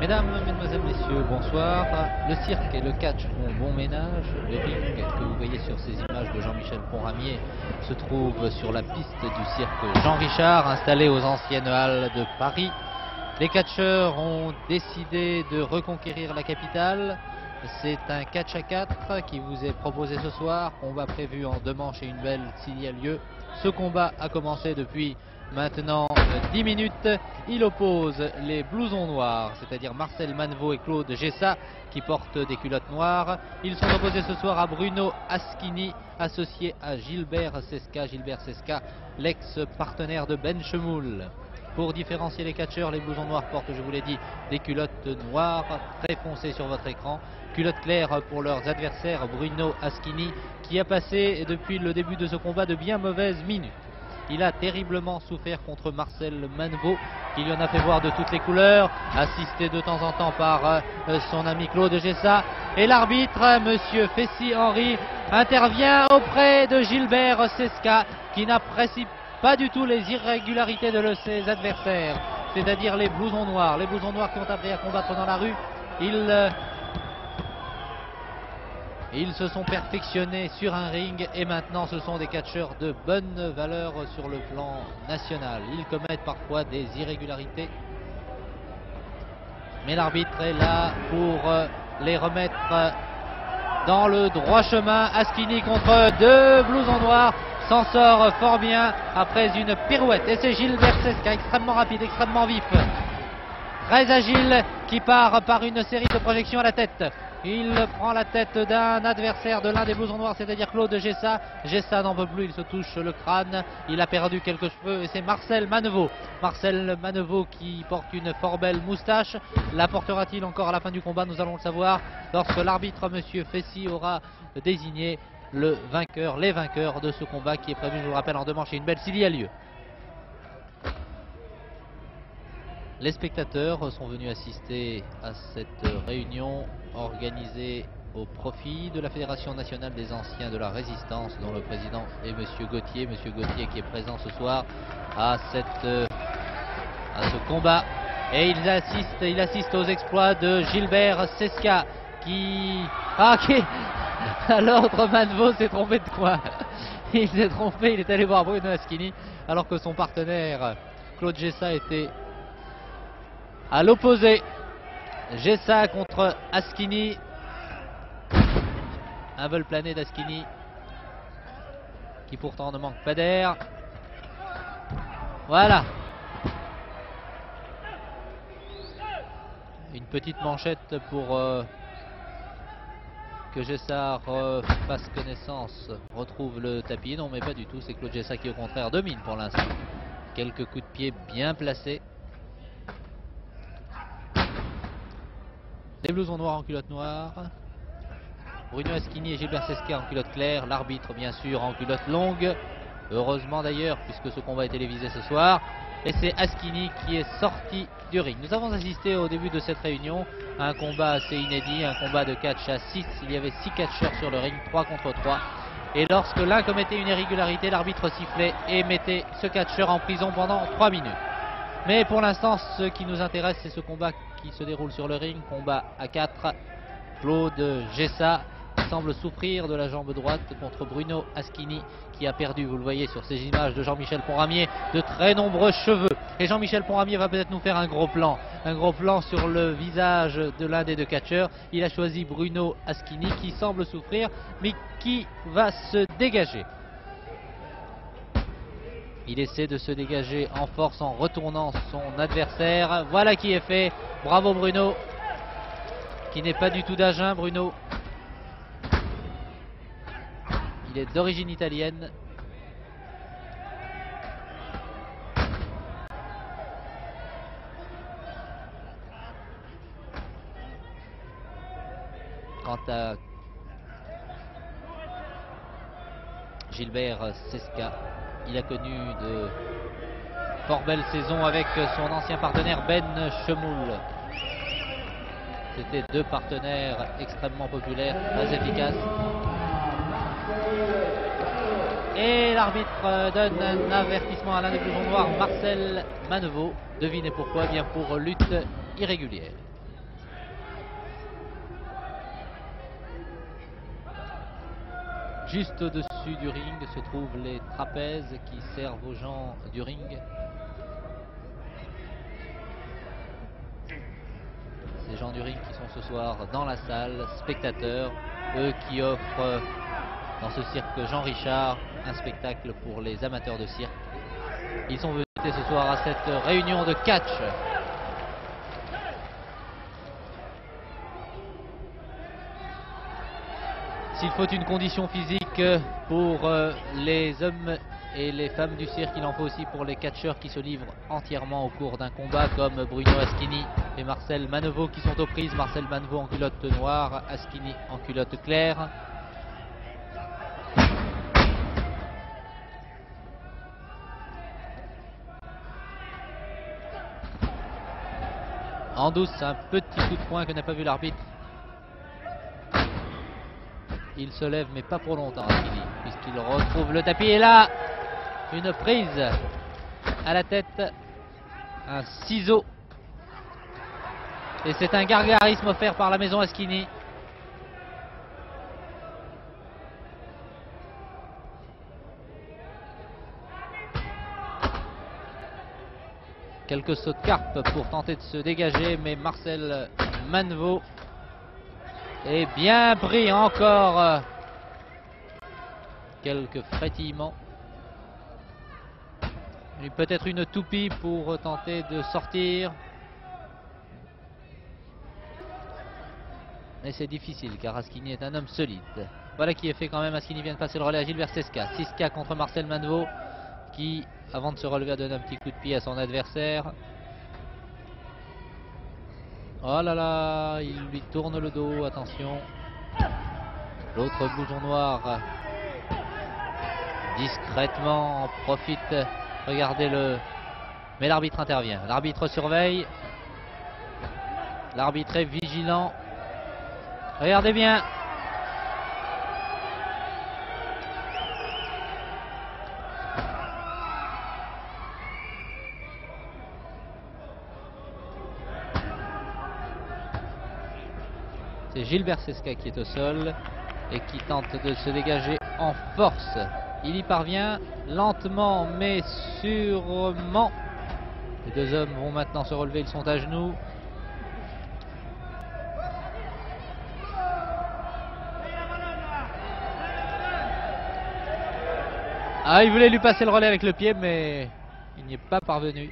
Mesdames, mesdemoiselles, messieurs, bonsoir. Le cirque et le catch font bon ménage. Le ring que vous voyez sur ces images de Jean-Michel Pont-Ramier se trouve sur la piste du cirque Jean Richard, installé aux anciennes halles de Paris. Les catcheurs ont décidé de reconquérir la capitale. C'est un catch à 4 qui vous est proposé ce soir. Combat prévu en 2 manches et une belle s'il y a lieu. Ce combat a commencé depuis maintenant 10 minutes. Il oppose les blousons noirs, c'est-à-dire Marcel Manevaux et Claude Gessa, qui portent des culottes noires. Ils sont opposés ce soir à Bruno Aschini, associé à Gilbert Cesca. Gilbert Cesca, l'ex-partenaire de Ben Chemoul. Pour différencier les catcheurs, les blousons noirs portent, je vous l'ai dit, des culottes noires très foncées sur votre écran. Culottes claires pour leurs adversaires, Bruno Aschini, qui a passé depuis le début de ce combat de bien mauvaises minutes. Il a terriblement souffert contre Marcel Manevaux, qui lui en a fait voir de toutes les couleurs, assisté de temps en temps par son ami Claude Gessa. Et l'arbitre, monsieur Fessy-Henri, intervient auprès de Gilbert Cesca, qui n'apprécie pas du tout les irrégularités de ses adversaires, c'est-à-dire les blousons noirs. Les blousons noirs qui ont appris à combattre dans la rue, ils se sont perfectionnés sur un ring et maintenant ce sont des catcheurs de bonne valeur sur le plan national. Ils commettent parfois des irrégularités, mais l'arbitre est là pour les remettre dans le droit chemin. Aschini contre 2 blousons noirs s'en sort fort bien après une pirouette. Et c'est Gilbert Cesca, extrêmement rapide, extrêmement vif, très agile, qui part par une série de projections à la tête. Il prend la tête d'un adversaire de l'un des blousons noirs, c'est-à-dire Claude Gessa. Gessa n'en peut plus, il se touche le crâne, il a perdu quelques cheveux et c'est Marcel Manevaux. Marcel Manevaux qui porte une fort belle moustache. La portera-t-il encore à la fin du combat? Nous allons le savoir lorsque l'arbitre, monsieur Fessy, aura désigné les vainqueurs de ce combat qui est prévu, je vous le rappelle, en 2 manches et une belle s'il y a lieu. Les spectateurs sont venus assister à cette réunion organisée au profit de la Fédération nationale des anciens de la résistance, dont le président est monsieur Gauthier. Monsieur Gauthier qui est présent ce soir à ce combat. Et il assiste aux exploits de Gilbert Cesca l'autre Manevaux s'est trompé de quoi? Il s'est trompé, il est allé voir Bruno Aschini alors que son partenaire Claude Gessa était à l'opposé. Gessa contre Aschini. Un vol plané d'Aschini qui pourtant ne manque pas d'air. Voilà. Une petite manchette pour que Gessa fasse connaissance, retrouve le tapis. Non, mais pas du tout, c'est Claude Gessa qui au contraire domine pour l'instant. Quelques coups de pied bien placés. Les blousons noirs en culotte noire. Bruno Aschini et Gilbert Cesca en culotte claire. L'arbitre bien sûr en culotte longue. Heureusement d'ailleurs puisque ce combat est télévisé ce soir. Et c'est Aschini qui est sorti du ring. Nous avons assisté au début de cette réunion à un combat assez inédit. Un combat de catch à 6. Il y avait 6 catcheurs sur le ring, 3 contre 3. Et lorsque l'un commettait une irrégularité, l'arbitre sifflait et mettait ce catcheur en prison pendant 3 minutes. Mais pour l'instant, ce qui nous intéresse, c'est ce combat qui se déroule sur le ring. Combat à 4. Claude Gessa semble souffrir de la jambe droite contre Bruno Aschini, qui a perdu, vous le voyez sur ces images de Jean-Michel Pont-Ramier, de très nombreux cheveux. Et Jean-Michel Pont-Ramier va peut-être nous faire un gros plan sur le visage de l'un des 2 catcheurs. Il a choisi Bruno Aschini qui semble souffrir, mais qui va se dégager. Il essaie de se dégager en force en retournant son adversaire. Voilà qui est fait. Bravo Bruno, qui n'est pas du tout d'Agen. Bruno, il est d'origine italienne. Quant à Gilbert Cesca, il a connu de fort belles saisons avec son ancien partenaire Ben Chemoul. C'était 2 partenaires extrêmement populaires, très efficaces. Et l'arbitre donne un avertissement à l'un des blousons noirs, Marcel Manevaux. Devinez pourquoi? Bien pour lutte irrégulière. Juste au-dessus du ring se trouvent les trapèzes qui servent aux gens du ring. Ces gens du ring qui sont ce soir dans la salle, spectateurs, eux qui offrent dans ce cirque Jean Richard un spectacle pour les amateurs de cirque. Ils sont venus ce soir à cette réunion de catch. S'il faut une condition physique pour les hommes et les femmes du cirque, il en faut aussi pour les catcheurs qui se livrent entièrement au cours d'un combat, comme Bruno Aschini et Marcel Manevaux qui sont aux prises. Marcel Manevaux en culotte noire, Aschini en culotte claire. En douce, un petit coup de poing que n'a pas vu l'arbitre. Il se lève mais pas pour longtemps, Aschini, puisqu'il retrouve le tapis. Et là, une prise à la tête, un ciseau. Et c'est un gargarisme offert par la maison Aschini. Quelques sauts de carpe pour tenter de se dégager, mais Marcel Manevaux est bien pris encore. Quelques frétillements. Peut-être une toupie pour tenter de sortir. Mais c'est difficile car Aschini est un homme solide. Voilà qui est fait quand même. Aschini vient de passer le relais à Gilbert Cesca. Cesca contre Marcel Manevaux qui, avant de se relever, a donné un petit coup de pied à son adversaire. Oh là là, il lui tourne le dos, attention. L'autre blouson noir discrètement en profite. Regardez-le. Mais l'arbitre intervient. L'arbitre surveille. L'arbitre est vigilant. Regardez bien. C'est Gilbert Cesca qui est au sol et qui tente de se dégager en force. Il y parvient lentement mais sûrement. Les deux hommes vont maintenant se relever, ils sont à genoux. Ah, il voulait lui passer le relais avec le pied, mais il n'y est pas parvenu.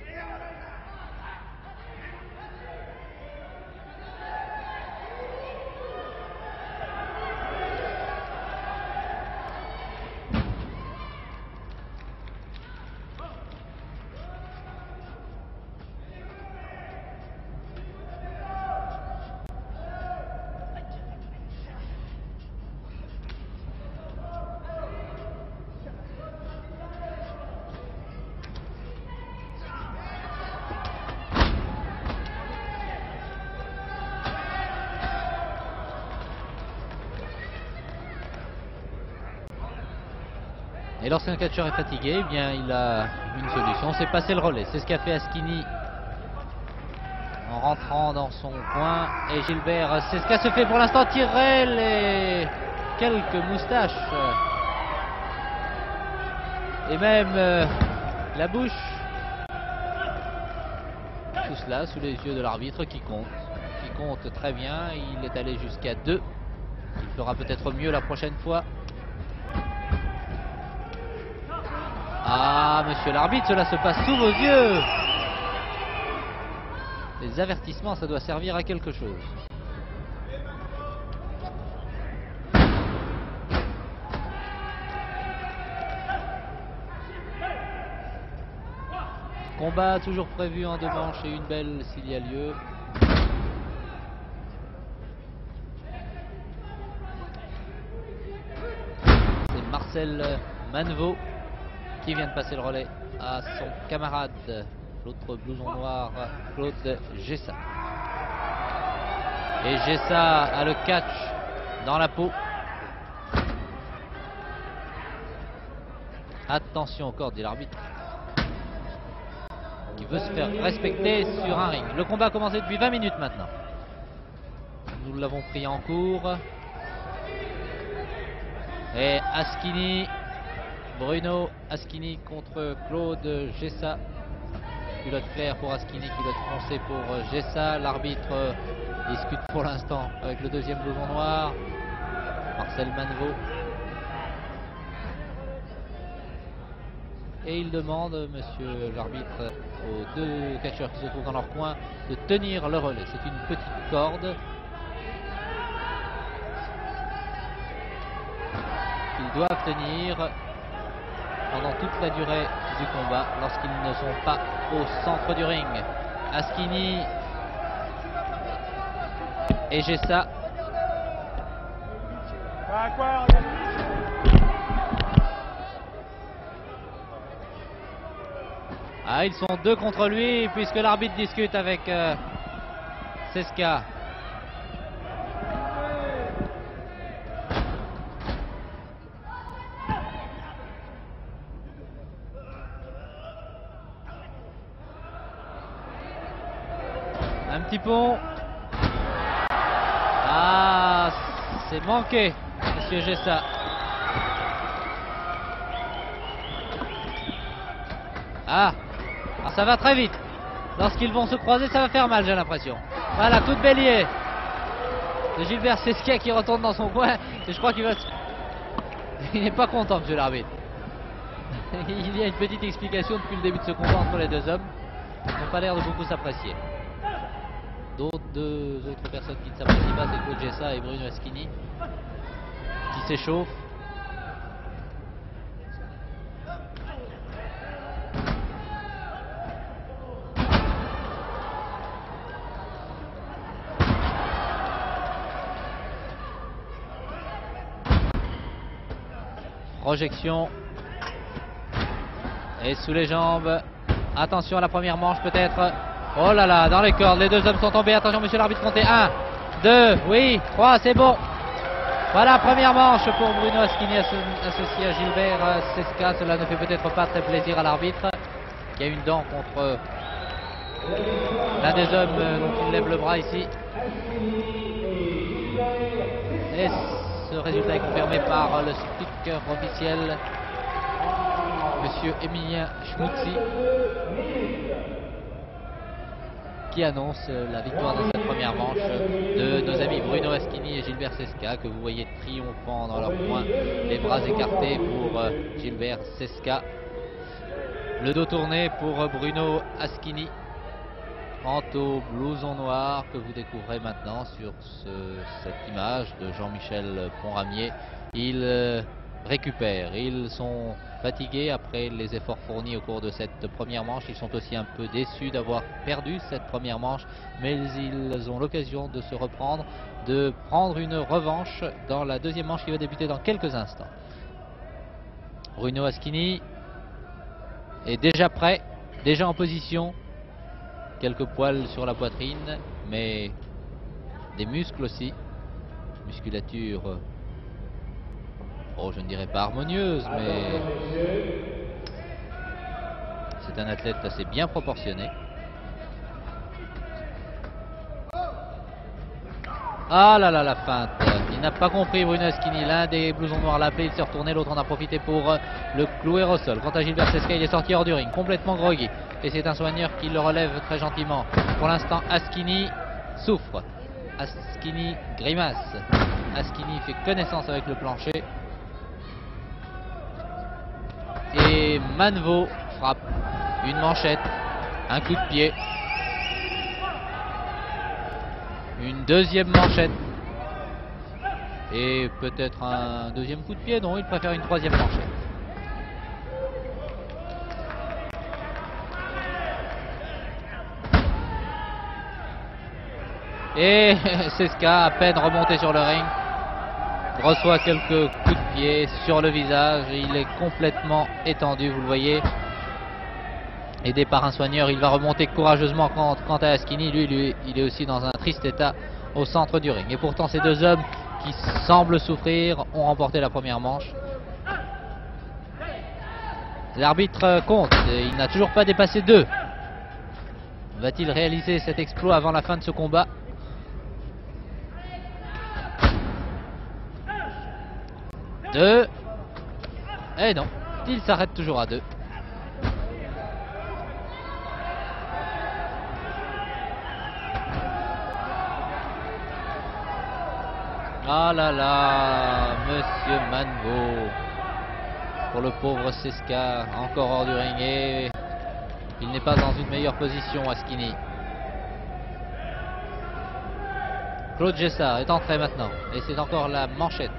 Et lorsqu'un catcheur est fatigué, eh bien, il a une solution, c'est passer le relais. C'est ce qu'a fait Aschini en rentrant dans son coin. Et Gilbert Cesca se fait pour l'instant tirer les quelques moustaches. Et même la bouche. Tout cela sous les yeux de l'arbitre qui compte très bien. Il est allé jusqu'à 2. Il fera peut-être mieux la prochaine fois. Ah, monsieur l'arbitre, cela se passe sous vos yeux. Les avertissements, ça doit servir à quelque chose. Combat toujours prévu en 2 manches et une belle s'il y a lieu. C'est Marcel Manevaux qui vient de passer le relais à son camarade, l'autre blouson noir, Claude Gessa. Et Gessa a le catch dans la peau. Attention au corps, dit l'arbitre, qui veut se faire respecter sur un ring. Le combat a commencé depuis 20 minutes maintenant. Nous l'avons pris en cours. Et Askini, Bruno Askini contre Claude Gessa. Culotte claire pour Askini, culotte foncée pour Gessa. L'arbitre discute pour l'instant avec le deuxième blouson noir, Marcel Manevaux. Et il demande, monsieur l'arbitre, aux deux catcheurs qui se trouvent dans leur coin de tenir le relais. C'est une petite corde qu'ils doivent tenir pendant toute la durée du combat lorsqu'ils ne sont pas au centre du ring. Askini et Gessa. Ah, ils sont deux contre lui puisque l'arbitre discute avec Seska. Un petit pont. Ah, c'est manqué, monsieur Gessa. Ah, ça va très vite. Lorsqu'ils vont se croiser, ça va faire mal, j'ai l'impression. Voilà, coup de bélier de Gilbert Seska qui retourne dans son coin. Et je crois qu'il va se... Il n'est pas content, monsieur l'arbitre. Il y a une petite explication depuis le début de ce combat entre les deux hommes. Ils n'ont pas l'air de beaucoup s'apprécier. Deux autres personnes qui ne s'apprécient pas, c'est Claude Gessa et Bruno Askini qui s'échauffent. Projection. Et sous les jambes. Attention à la première manche peut-être. Oh là là, dans les cordes, les deux hommes sont tombés. Attention, monsieur l'arbitre, comptez. 1, 2, oui, 3, c'est bon. Voilà, première manche pour Bruno Askini associé à Gilbert Seska. Cela ne fait peut-être pas très plaisir à l'arbitre qui a une dent contre l'un des hommes dont il lève le bras ici. Et ce résultat est confirmé par le speaker officiel, monsieur Emilien Schmutzi, qui annonce la victoire dans cette première manche de nos amis Bruno Askini et Gilbert Seska, que vous voyez triomphant dans leur coin, les bras écartés pour Gilbert Seska. Le dos tourné pour Bruno Askini, manteau blouson noir que vous découvrez maintenant sur cette image de Jean-Michel Ponramier. Ils récupèrent, ils sont fatigués après les efforts fournis au cours de cette première manche. Ils sont aussi un peu déçus d'avoir perdu cette première manche, mais ils ont l'occasion de se reprendre, de prendre une revanche dans la deuxième manche qui va débuter dans quelques instants. Bruno Askini est déjà prêt, déjà en position, quelques poils sur la poitrine, mais des muscles aussi, musculature, je ne dirais pas harmonieuse, mais c'est un athlète assez bien proportionné. Ah là là, la feinte. Il n'a pas compris, Bruno Askini. L'un des blousons noirs l'a appelé, il s'est retourné, l'autre en a profité pour le clouer au sol. Quant à Gilbert Seska, il est sorti hors du ring, complètement groggy. Et c'est un soigneur qui le relève très gentiment. Pour l'instant, Askini souffre. Askini grimace. Askini fait connaissance avec le plancher. Et Manevaux frappe une manchette, un coup de pied, une deuxième manchette et peut-être un deuxième coup de pied. Non, il préfère une troisième manchette. Et Seska, à peine remonté sur le ring, reçoit quelques coups de pied sur le visage. Il est complètement étendu, vous le voyez. Aidé par un soigneur, il va remonter courageusement. Quant à Askini, lui, il est aussi dans un triste état au centre du ring. Et pourtant, ces deux hommes qui semblent souffrir ont remporté la première manche. L'arbitre compte, il n'a toujours pas dépassé 2. Va-t-il réaliser cet exploit avant la fin de ce combat? 2. Et non, il s'arrête toujours à 2. Ah là là, Monsieur Manveau. Pour le pauvre Cesca, encore hors du ring et il n'est pas dans une meilleure position, Askini. Claude Gessard est entré maintenant et c'est encore la manchette,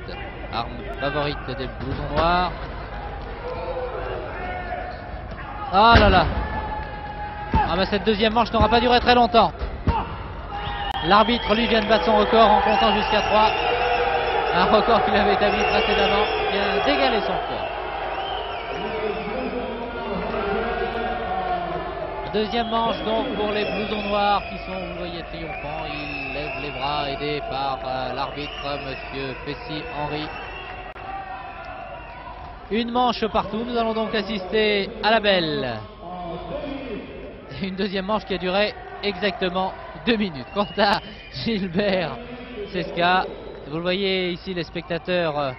arme favorite des blousons noirs. Ah là là. Ah mais cette deuxième manche n'aura pas duré très longtemps. L'arbitre lui vient de battre son record en comptant jusqu'à 3. Un record qu'il avait établi précédemment. Il a dégalé son record. Deuxième manche donc pour les blousons noirs qui sont, vous voyez, triomphants. Ils lèvent les bras aidés par l'arbitre, Monsieur Pessy-Henry. Une manche partout. Nous allons donc assister à la belle. Une deuxième manche qui a duré exactement 2 minutes. Quant à Gilbert Cesca, vous le voyez ici, les spectateurs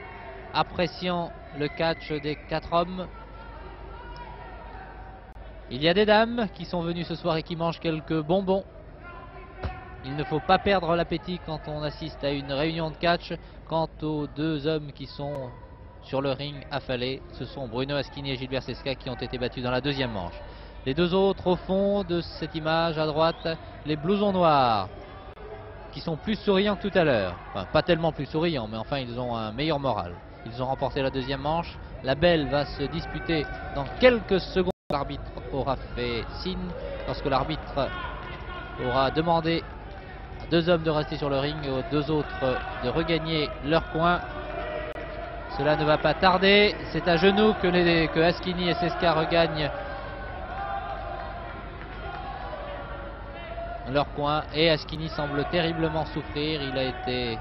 appréciant le catch des 4 hommes. Il y a des dames qui sont venues ce soir et qui mangent quelques bonbons. Il ne faut pas perdre l'appétit quand on assiste à une réunion de catch. Quant aux 2 hommes qui sont sur le ring affalés, ce sont Bruno Askini et Gilbert Cesca qui ont été battus dans la deuxième manche. Les 2 autres au fond de cette image à droite, les blousons noirs qui sont plus souriants que tout à l'heure. Enfin, pas tellement plus souriants, mais enfin ils ont un meilleur moral. Ils ont remporté la deuxième manche. La belle va se disputer dans quelques secondes. L'arbitre aura fait signe lorsque l'arbitre aura demandé à 2 hommes de rester sur le ring et aux 2 autres de regagner leur coin. Cela ne va pas tarder. C'est à genoux que Askini et Cesca regagnent leur coin et Askini semble terriblement souffrir. Il a été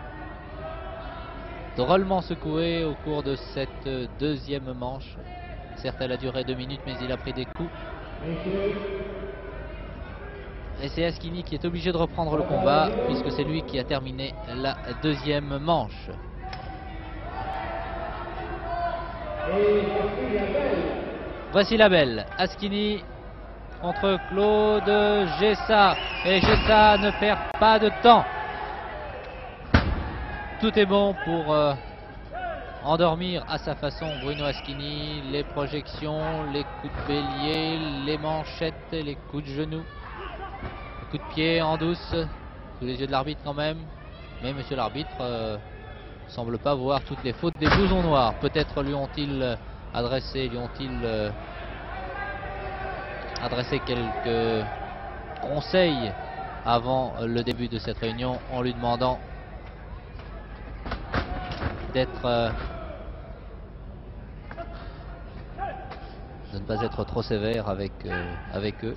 drôlement secoué au cours de cette deuxième manche. Certes, elle a duré 2 minutes, mais il a pris des coups. Et c'est Askini qui est obligé de reprendre le combat, puisque c'est lui qui a terminé la deuxième manche. Voici la belle. Askini contre Claude Gessard. Et Gessard ne perd pas de temps. Tout est bon pour endormir à sa façon Bruno Askini. Les projections, les coups de bélier, les manchettes, les coups de genoux, les coups de pied en douce, sous les yeux de l'arbitre quand même. Mais monsieur l'arbitre semble pas voir toutes les fautes des blousons noirs. Peut-être lui ont-ils adressé, quelques conseils avant le début de cette réunion en lui demandant d'être de ne pas être trop sévère avec eux.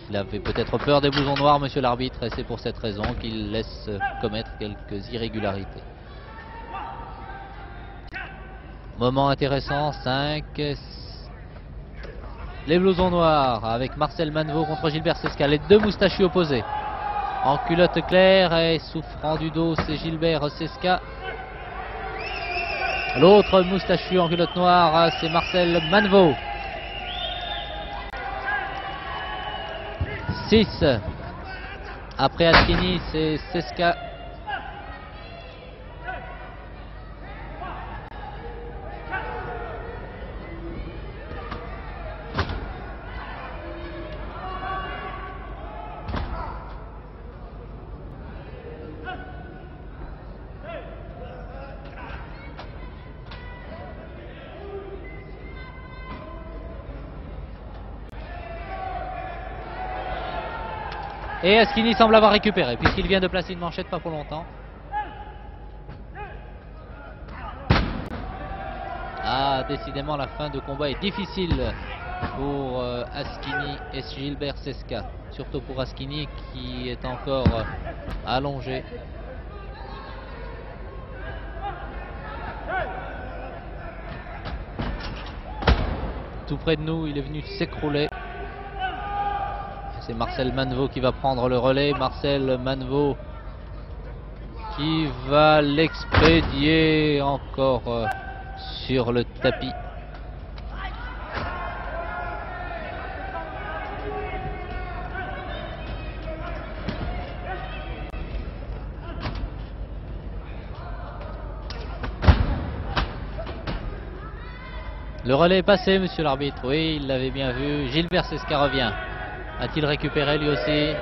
Il avait peut-être peur des blousons noirs, monsieur l'arbitre, et c'est pour cette raison qu'il laisse commettre quelques irrégularités. Moment intéressant, 5. Les blousons noirs avec Marcel Manveau contre Gilbert Cesca, les 2 moustachus opposés. En culotte claire et souffrant du dos, c'est Gilbert Cesca. L'autre moustachu en culotte noire, c'est Marcel Manveau. 6. Après Askini, c'est Cesca. Et Askini semble avoir récupéré puisqu'il vient de placer une manchette pas pour longtemps. Ah, décidément la fin de combat est difficile pour Askini et Gilbert Cesca. Surtout pour Askini qui est encore allongé. Tout près de nous, il est venu s'écrouler. C'est Marcel Manveau qui va prendre le relais. Marcel Manveau qui va l'expédier encore sur le tapis. Le relais est passé, monsieur l'arbitre. Oui, il l'avait bien vu. Gilbert Cesca revient. A-t-il récupéré lui aussi?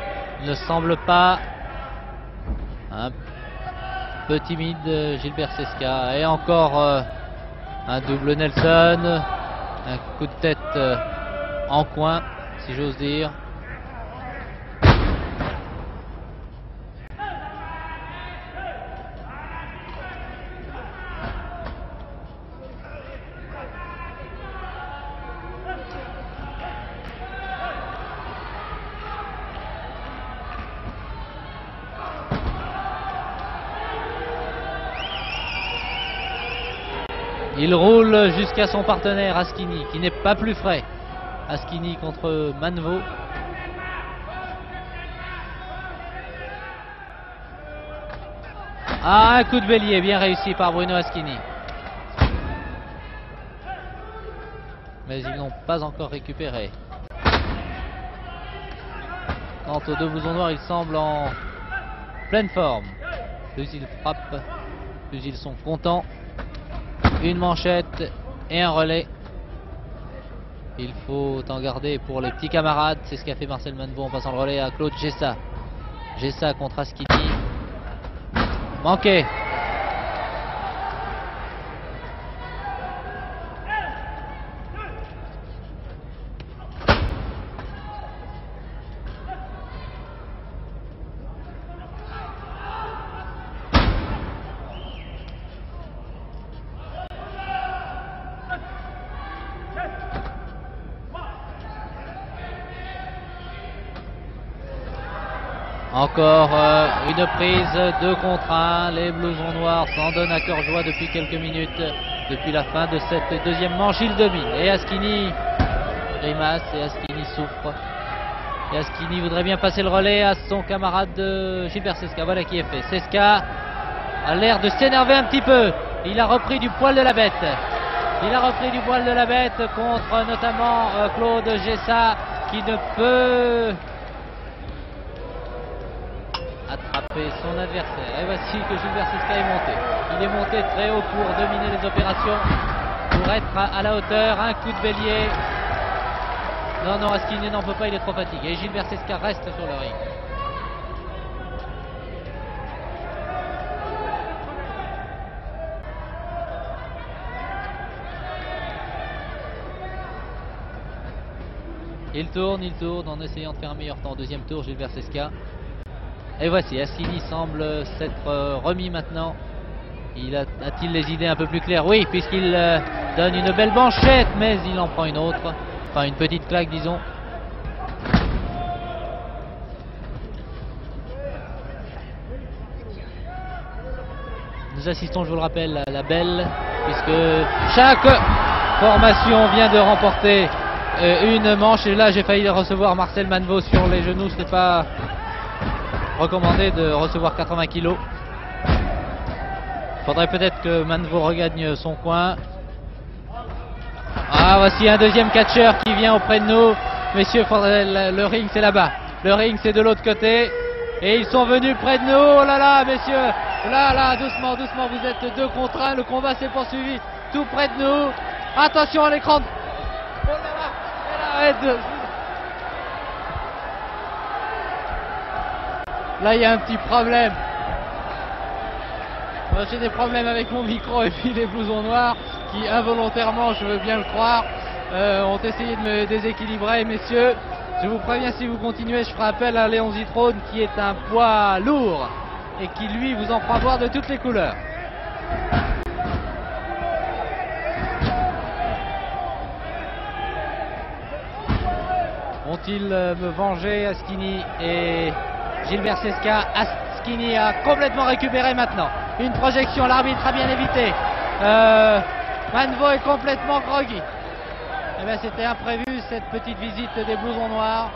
Il ne semble pas. Un peu timide, Gilbert Cesca. Et encore un double Nelson. Un coup de tête en coin, si j'ose dire. Il roule jusqu'à son partenaire Askini, qui n'est pas plus frais. Askini contre Manvo. Ah, un coup de bélier bien réussi par Bruno Askini. Mais ils n'ont pas encore récupéré. Quant aux deux blousons noirs, ils semblent en pleine forme. Plus ils frappent, plus ils sont contents. Une manchette et un relais. Il faut en garder pour les petits camarades. C'est ce qu'a fait Marcel Manvo en passant le relais à Claude Gessa. Gessa contre Askini. Manqué. Encore une prise 2 contre 1. Les blousons noirs s'en donnent à cœur joie depuis quelques minutes. Depuis la fin de cette deuxième manche, ils dominent. Et Askini grimace et Askini souffre. Et Askini voudrait bien passer le relais à son camarade Gilbert Cesca. Voilà qui est fait. Cesca a l'air de s'énerver un petit peu. Il a repris du poil de la bête. Il a repris du poil de la bête contre notamment Claude Gessa, qui ne peut attraper son adversaire. Et voici que Gilbert Cesca est monté. Il est monté très haut pour dominer les opérations, pour être à la hauteur. Un coup de bélier. Non, non, Askini n'en peut pas, il est trop fatigué. Et Gilbert Cesca reste sur le ring. Il tourne en essayant de faire un meilleur temps au deuxième tour, Gilbert Cesca. Et voici, Askini semble s'être remis maintenant. A-t-il les idées un peu plus claires? Oui, puisqu'il donne une belle manchette, mais il en prend une autre. Enfin, une petite claque, disons. Nous assistons, je vous le rappelle, à la belle, puisque chaque formation vient de remporter une manche. Et là, j'ai failli recevoir Marcel Manvo sur les genoux. Ce n'est pas recommandé de recevoir 80 kilos. Il faudrait peut-être que Manvo regagne son coin. Ah, voici un deuxième catcheur qui vient auprès de nous. Messieurs, le ring c'est là-bas. Le ring c'est de l'autre côté. Et ils sont venus près de nous. Oh là là, messieurs. Là, doucement, doucement. Vous êtes 2 contre 1. Le combat s'est poursuivi tout près de nous. Attention à l'écran. Oh là là. Là, il y a un petit problème. J'ai des problèmes avec mon micro et puis les blousons noirs qui involontairement, je veux bien le croire, ont essayé de me déséquilibrer. Messieurs, je vous préviens, si vous continuez, je ferai appel à Léon Zitrone, qui est un poids lourd et qui lui vous en fera voir de toutes les couleurs. Vont-ils me venger, Askini et Gilbert Cesca? Askini a complètement récupéré maintenant. Une projection, l'arbitre a bien évité. Manvo est complètement groggy. Eh bien, c'était imprévu, cette petite visite des blousons noirs.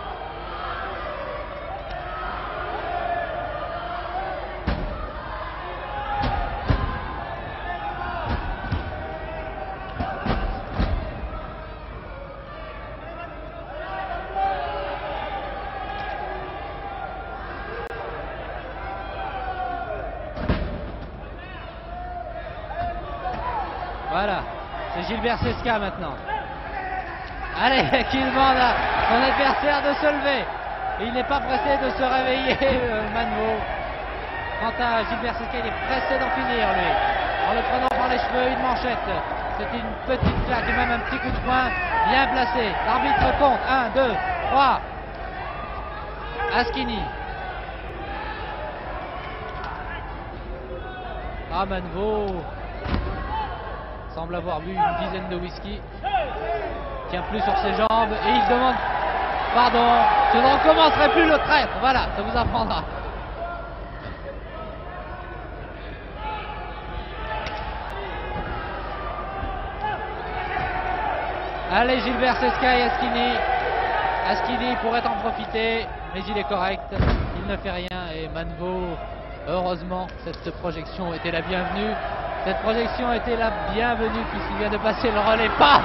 Voilà, c'est Gilbert Cesca maintenant. Allez, qui demande à son adversaire de se lever. Il n'est pas pressé de se réveiller, Manveau. Quant à Gilbert Cesca, il est pressé d'en finir, lui. En le prenant par les cheveux, une manchette. C'est une petite claque et même un petit coup de poing bien placé. L'arbitre compte. 1, 2, 3. Askini. Ah, Manveau semble avoir bu une dizaine de whisky. Tient plus sur ses jambes et il demande pardon. Je ne recommencerai plus le traître. Voilà, ça vous apprendra. Allez, Gilbert Cesca et Askini. Askini pourrait en profiter, mais il est correct. Il ne fait rien et Manveau, heureusement, cette projection était la bienvenue. Cette projection était la bienvenue puisqu'il vient de passer le relais. Pas.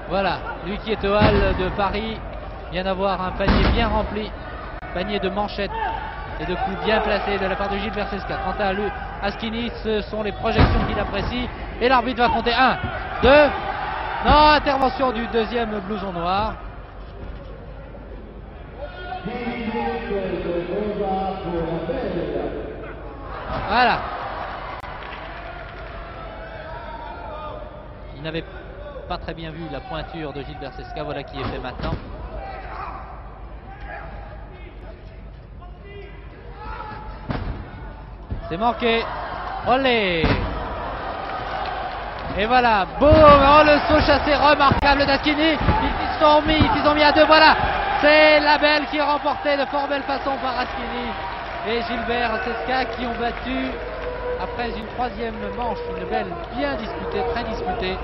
Voilà, lui qui est au hall de Paris vient d'avoir un panier bien rempli, panier de manchettes et de coups bien placés de la part de Gilbert Cesca. Quant à lui, Askini, ce sont les projections qu'il apprécie et l'arbitre va compter 1, 2, non, intervention du deuxième blouson noir. Voilà. Il n'avait pas très bien vu la pointure de Gilbert Cesca, voilà qui est fait maintenant. C'est manqué. Olé. Et voilà, boum, oh, le saut chassé remarquable d'Askini. Ils ont mis à 2, voilà. C'est la belle qui est remportée de fort belle façon par Askini et Gilbert Cesca qui ont battu, après une troisième manche, une belle bien disputée, très disputée,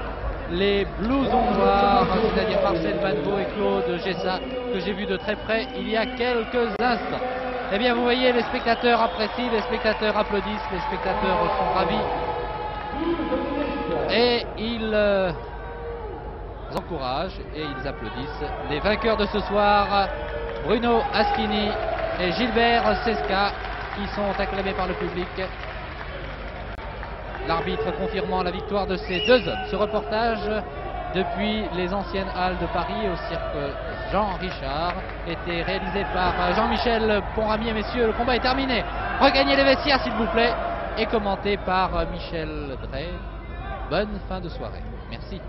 les blousons noirs, c'est-à-dire Marcel Manveau et Claude Gessa, que j'ai vu de très près il y a quelques instants. Eh bien, vous voyez, les spectateurs apprécient, les spectateurs applaudissent, les spectateurs sont ravis. Et ils encouragent et ils applaudissent les vainqueurs de ce soir, Bruno Askini et Gilbert Cesca, qui sont acclamés par le public. L'arbitre confirmant la victoire de ces deux hommes. Ce reportage depuis les anciennes halles de Paris au cirque Jean Richard était réalisé par Jean-Michel Ponramier. Messieurs, le combat est terminé. Regagnez les vestiaires s'il vous plaît. Et commenté par Michel Drey. Bonne fin de soirée. Merci.